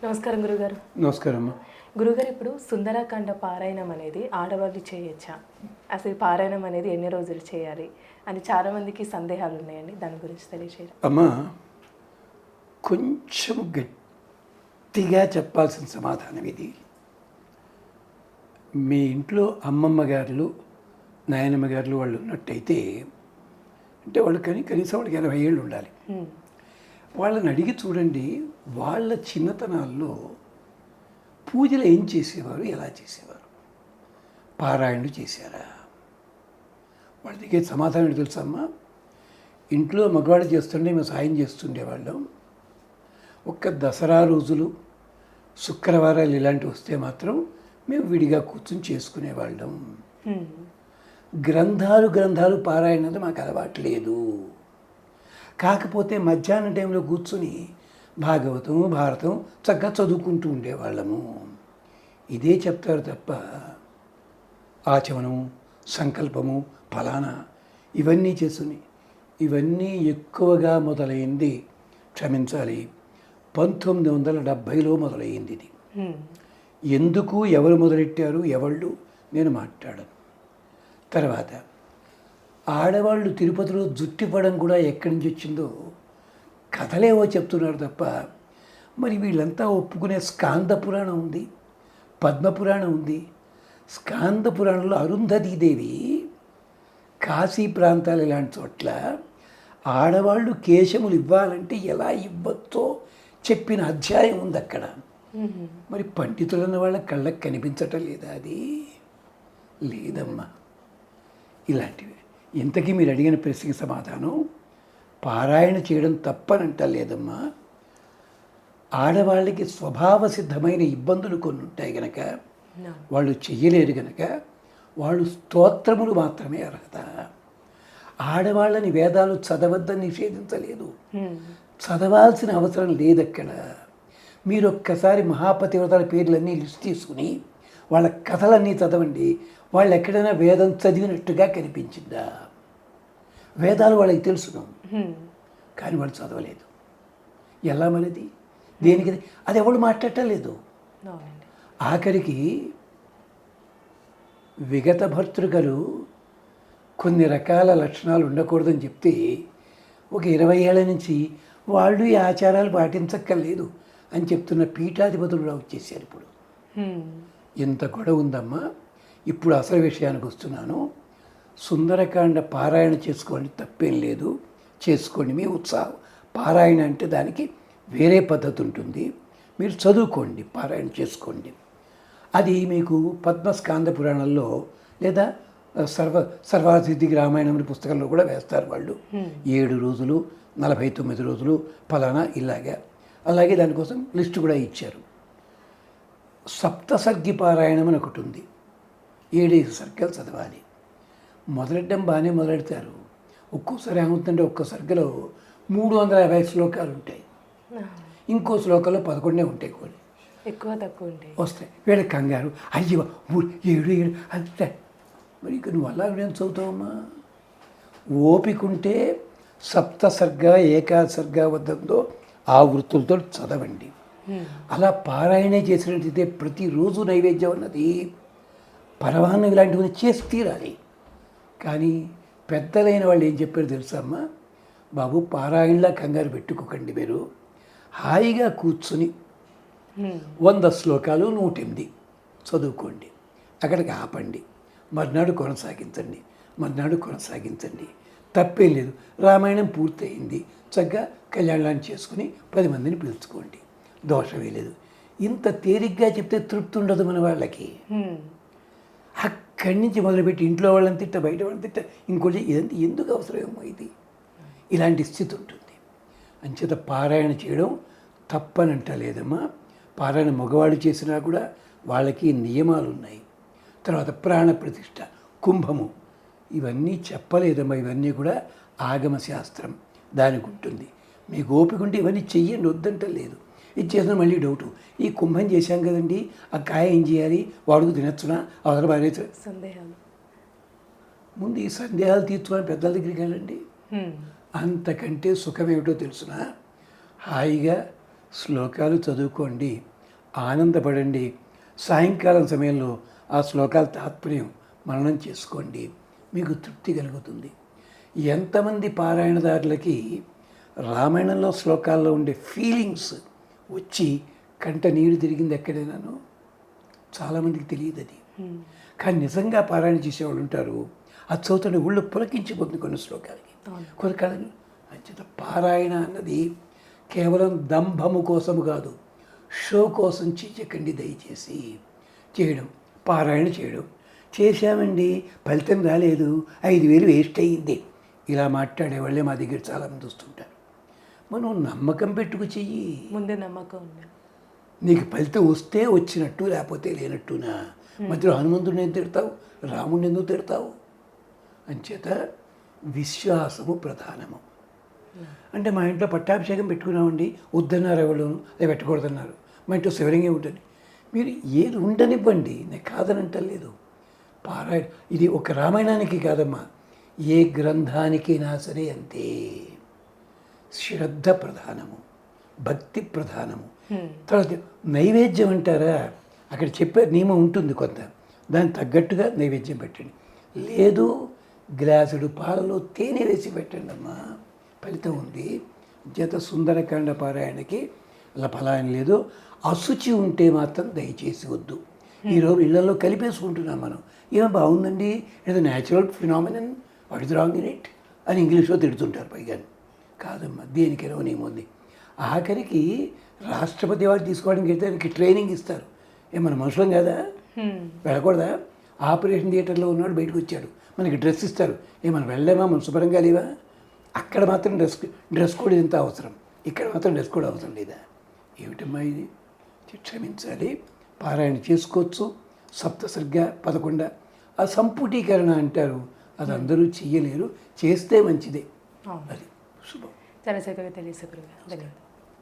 నమస్కారం గురుగారు. నమస్కారం అమ్మా. గురుగారు, ఇప్పుడు సుందరకాండ పారాయణం అనేది ఆడవాళ్ళు చేయొచ్చా? అసలు పారాయణం అనేది ఎన్ని రోజులు చేయాలి అని చాలామందికి సందేహాలు ఉన్నాయండి. దాని గురించి తెలియజేయరా? అమ్మా, కొంచెం గట్టిగా చెప్పాల్సిన సమాధానం ఇది. మీ ఇంట్లో అమ్మమ్మ గారులు, నాయనమ్మ గారులు వాళ్ళు ఉన్నట్టయితే, అంటే వాళ్ళు కనీసం వాళ్ళకి 80 ఏళ్ళు ఉండాలి. వాళ్ళని అడిగి చూడండి, వాళ్ళ చిన్నతనాల్లో పూజలు ఏం చేసేవారు, ఎలా చేసేవారు, పారాయణలు చేశారా? వాళ్ళ దగ్గర సమాధానం ఏంటో తెలుసమ్మా? ఇంట్లో మగవాళ్ళు చేస్తుంటే మేము సాయం చేస్తుండేవాళ్ళం. ఒక్క దసరా రోజులు, శుక్రవారాలు ఇలాంటివి వస్తే మాత్రం మేము విడిగా కూర్చొని చేసుకునేవాళ్ళం. గ్రంథాలు పారాయణ అనేది మాకు అలవాటు లేదు. కాకపోతే మధ్యాహ్నం టైంలో కూర్చుని భాగవతం, భారతం చక్కగా చదువుకుంటూ ఉండేవాళ్ళము. ఇదే చెప్తారు తప్ప ఆచమనం, సంకల్పము, ఫలానా ఇవన్నీ చేసుకుని, ఇవన్నీ ఎక్కువగా మొదలైంది, క్షమించాలి, 1970లో మొదలైంది ఇది. ఎందుకు, ఎవరు మొదలెట్టారు, ఎవళ్ళు, నేను మాట్లాడను. తర్వాత ఆడవాళ్ళు తిరుపతిలో జుట్టిపడం కూడా ఎక్కడి నుంచి వచ్చిందో కథలేవో చెప్తున్నారు తప్ప, మరి వీళ్ళంతా ఒప్పుకునే స్కాంద పురాణం ఉంది, పద్మపురాణం ఉంది. స్కాంద పురాణంలో అరుంధతీదేవి కాశీ ప్రాంతాలు ఇలాంటి చోట్ల ఆడవాళ్ళు కేశములు ఇవ్వాలంటే ఎలా ఇవ్వచ్చో చెప్పిన అధ్యాయం ఉంది అక్కడ. మరి పండితులన్న వాళ్ళ కళ్ళకి కనిపించటం లేదా? అది లేదమ్మా. ఇలాంటివి. ఇంతకీ మీరు అడిగిన ప్రశ్నకి సమాధానం, పారాయణ చేయడం తప్పనంట లేదమ్మా. ఆడవాళ్ళకి స్వభావ సిద్ధమైన ఇబ్బందులు కొన్ని ఉంటాయి గనక, వాళ్ళు చెయ్యలేరు గనక వాళ్ళు స్తోత్రములు మాత్రమే అర్హత. ఆడవాళ్ళని వేదాలు చదవద్దని నిషేధించలేదు, చదవాల్సిన అవసరం లేదక్కడ. మీరు ఒక్కసారి మహాపతివ్రతల పేర్లన్నీ లిస్ట్ తీసుకుని వాళ్ళ కథలన్నీ చదవండి. వాళ్ళు ఎక్కడైనా వేదం చదివినట్టుగా కనిపించిందా? వేదాలు వాళ్ళకి తెలుసును, కానీ వాళ్ళు చదవలేదు. ఎలా మరిది? దేనికి? అది ఎవరు మాట్లాడలేదు. ఆఖరికి విగత భర్తృకలు కొన్ని రకాల లక్షణాలు ఉండకూడదని చెప్తే, ఒక 20 ఏళ్ల నుంచి వాళ్ళు ఈ ఆచారాలు పాటించక్కర్లేదు అని చెప్తున్న పీఠాధిపతులు కూడా వచ్చేసారు. ఇప్పుడు ఎంత గొడవ ఉందమ్మా. ఇప్పుడు అసలు విషయానికి వస్తున్నాను. సుందరకాండ పారాయణ చేసుకోండి, తప్పేం లేదు, చేసుకోండి, మీ ఉత్సాహం. పారాయణ అంటే దానికి వేరే పద్ధతి ఉంటుంది, మీరు చదువుకోండి, పారాయణ చేసుకోండి. అది మీకు పద్మస్కాంద పురాణంలో లేదా సర్వాసిద్ధికి రామాయణం పుస్తకంలో కూడా వేస్తారు వాళ్ళు. 7 రోజులు, 49 రోజులు ఫలానా ఇలాగా. అలాగే దానికోసం లిస్టు కూడా ఇచ్చారు. సప్తసర్గి పారాయణం అని ఒకటి ఉంది. 7 సర్గలు చదవాలి. మొదలెట్టడం బాగానే మొదలెడతారు. ఒక్కోసారి ఏమవుతుందంటే ఒక్కో సర్గలో 350 శ్లోకాలు ఉంటాయి, ఇంకో శ్లోకంలో 11 ఉంటాయి, కొన్ని ఎక్కువ తక్కువ ఉంటాయి, వస్తాయి. వీళ్ళకి కంగారు, అయ్యో 7 అంతే. మరి ఇక నువ్వు అలా నేను చదువుతావమ్మా. ఓపికంటే సప్తసర్గ ఏకాసర్గ వద్దందో ఆ వృత్తులతో చదవండి. అలా పారాయణ చేసినట్టయితే ప్రతిరోజు నైవేద్యం అన్నది, పరమాన్నం ఇలాంటివన్నీ చేసి తీరాలి. కానీ పెద్దలైన వాళ్ళు ఏం చెప్పారు తెలుసా అమ్మా? బాబు, పారాయణలా కంగారు పెట్టుకోకండి, మీరు హాయిగా కూర్చుని 100 శ్లోకాలు 108 చదువుకోండి, అక్కడికి ఆపండి, మర్నాడు కొనసాగించండి, తప్పేం లేదు. రామాయణం పూర్తయింది, చక్కగా కళ్యాణాన్ని చేసుకుని 10 మందిని పిలుచుకోండి, దోషమే లేదు. ఇంత తేలిగ్గా చెప్తే తృప్తి ఉండదు మన వాళ్ళకి. అక్కడి నుంచి మొదలుపెట్టి ఇంట్లో వాళ్ళని తిట్ట, బయట వాళ్ళని తిట్ట, ఇంకోటి ఇదంతా ఎందుకు అవసరమేమో ఇది, ఇలాంటి స్థితి ఉంటుంది. అంచేత పారాయణ చేయడం తప్పనంట లేదమ్మా. పారాయణ మగవాళ్ళు చేసినా కూడా వాళ్ళకి నియమాలు ఉన్నాయి. తర్వాత ప్రాణ ప్రతిష్ఠ, కుంభము, ఇవన్నీ చెప్పలేదమ్మా. ఇవన్నీ కూడా ఆగమ శాస్త్రం, దానికి ఉంటుంది. మీకు ఓపిక ఉంటే ఇవన్నీ చెయ్యండి, వద్దంట లేదు. ఇది చేసిన మళ్ళీ డౌటు, ఈ కుంభం చేశాం కదండి, ఆ కాయ ఏం చేయాలి, వాడుకు తినచ్చునా, అవసరం బాగా సందేహాలు. ముందు ఈ సందేహాలు తీర్చుకొని పెద్దల దగ్గరికి వెళ్ళండి. అంతకంటే సుఖమేమిటో తెలుసునా? హాయిగా శ్లోకాలు చదువుకోండి, ఆనందపడండి. సాయంకాలం సమయంలో ఆ శ్లోకాల తాత్పర్యం మననం చేసుకోండి, మీకు తృప్తి కలుగుతుంది. ఎంతమంది పారాయణదారులకి రామాయణంలో శ్లోకాల్లో ఉండే ఫీలింగ్స్ వచ్చి కంట నీరు తిరిగింది ఎక్కడైనాను? చాలామందికి తెలియదు అది. కానీ నిజంగా పారాయణ చేసేవాళ్ళు ఉంటారు, అది చదువుతుంటే ఊళ్ళో పులకించిపోతుంది కొన్ని శ్లోకాలకి, కొన్ని కళలు. అంచేత పారాయణ అన్నది కేవలం దంభము కోసము కాదు, షో కోసం చేయకండి దయచేసి. చేయడం, పారాయణ చేయడం, చేశామండి ఫలితం రాలేదు, 5,000 వేస్ట్ అయ్యింది, ఇలా మాట్లాడేవాళ్ళే మా దగ్గర చాలామంది వస్తుంటారు. మనం నమ్మకం పెట్టుకు చెయ్యి. ముందే నమ్మకం ఉంది. నీకు ఫలితం వస్తే వచ్చినట్టు, లేకపోతే లేనట్టునా. మధ్యలో హనుమంతుడిని ఎందుకు తిడతావు, రాముడిని ఎందుకు తిడతావు? అంచేత విశ్వాసము ప్రధానము. అంటే మా ఇంట్లో పట్టాభిషేకం పెట్టుకున్నామండి, వద్దన్నారు ఎవరు, అది పెట్టకూడదన్నారు. మా ఇంట్లో శివలింగం ఉంటుంది. మీరు ఏది ఉండనివ్వండి, నేను కాదనంటలేదు. పారాయణ ఇది ఒక రామాయణానికి కాదమ్మా, ఏ గ్రంథానికైనా సరే అంతే. శ్రద్ధ ప్రధానము, భక్తి ప్రధానము. తర్వాత నైవేద్యం అంటారా, అక్కడ చెప్పే నియమం ఉంటుంది కొంత, దానికి తగ్గట్టుగా నైవేద్యం పెట్టండి. లేదు గ్లాసుడు పాలలో తేనె వేసి పెట్టండి అమ్మా, ఫలితం ఉంది. చేత సుందరకాండ పారాయణకి అలా ఫలాయం లేదు. అశుచి ఉంటే మాత్రం దయచేసి వద్దు. ఈరోజు ఇళ్లలో కలిపేసుకుంటున్నాం మనం, ఏమో బాగుందండి, ఏదో natural phenomenon, what is wrong in it అని ఇంగ్లీష్లో తిడుతుంటారు పైగా. కాదమ్మా, దేనికైనా నియమం. ఆఖరికి రాష్ట్రపతి వారు తీసుకోవడానికి వెళ్తే దానికి ట్రైనింగ్ ఇస్తారు. మన మనుషులం కదా, వెళ్ళకూడదా? ఆపరేషన్ థియేటర్లో ఉన్నాడు, బయటకు వచ్చాడు, మనకి డ్రెస్ ఇస్తారు, మనం వెళ్ళలేమా, మనం శుభ్రంగా లేవా? అక్కడ మాత్రం డ్రెస్ కోడ్ ఎంత అవసరం, ఇక్కడ మాత్రం డ్రెస్ కోడ్ అవసరం లేదా? ఏమిటమ్మా ఇది? క్షమించాలి. పారాయణ చేసుకోవచ్చు. సప్తసర్గ 11 ఆ సంపుటీకరణ అంటారు, అది అందరూ చెయ్యలేరు, చేస్తే మంచిదే. అది శుభం. చాలా చక్కగా తెలియదు గురుగారు. ధన్యవాదాలు.